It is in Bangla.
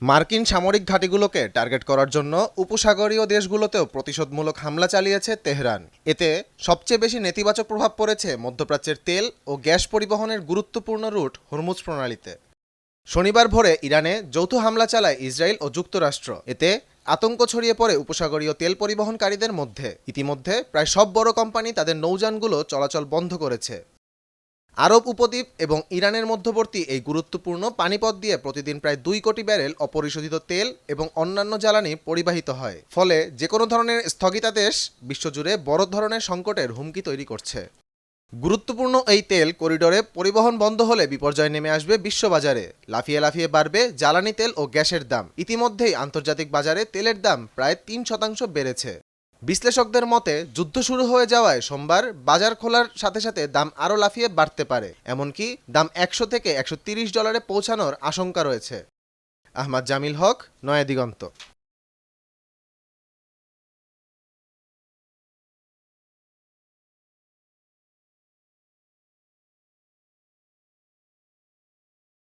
মার্কিন সামরিক ঘাঁটিগুলোকে টার্গেট করার জন্য উপসাগরীয় দেশগুলোতেও প্রতিশোধমূলক হামলা চালিয়েছে তেহরান। এতে সবচেয়ে বেশি নেতিবাচক প্রভাব পড়েছে মধ্যপ্রাচ্যের তেল ও গ্যাস পরিবহনের গুরুত্বপূর্ণ রুট হরমুজ প্রণালীতে। শনিবার ভোরে ইরানে যৌথ হামলা চালায় ইসরায়েল ও যুক্তরাষ্ট্র। এতে আতঙ্ক ছড়িয়ে পড়ে উপসাগরীয় তেল পরিবহনকারীদের মধ্যে। ইতিমধ্যে প্রায় সব বড় কোম্পানি তাদের নৌযানগুলো চলাচল বন্ধ করেছে। আরব উপদ্বীপ এবং ইরানের মধ্যবর্তী এই গুরুত্বপূর্ণ পানিপথ দিয়ে প্রতিদিন প্রায় 2 কোটি ব্যারেল অপরিশোধিত তেল এবং অন্যান্য জ্বালানি পরিবাহিত হয়। ফলে যে কোনো ধরনের স্থগিতাদেশ বিশ্বজুড়ে বড় ধরনের সংকটের হুমকি তৈরি করছে। গুরুত্বপূর্ণ এই তেল করিডোরে পরিবহন বন্ধ হলে বিপর্যয় নেমে আসবে বিশ্ববাজারে। লাফিয়ে লাফিয়ে বাড়বে জ্বালানি তেল ও গ্যাসের দাম। ইতিমধ্যেই আন্তর্জাতিক বাজারে তেলের দাম প্রায় 3% বেড়েছে। বিশ্লেষকদের মতে, যুদ্ধ শুরু হয়ে যাওয়ায় সোমবার বাজার খোলার সাথে সাথে দাম আরও লাফিয়ে বাড়তে পারে। এমনকি দাম 100 থেকে $130 পৌঁছানোর আশঙ্কা রয়েছে। আহমদ জামিল হক, নয়া দিগন্ত।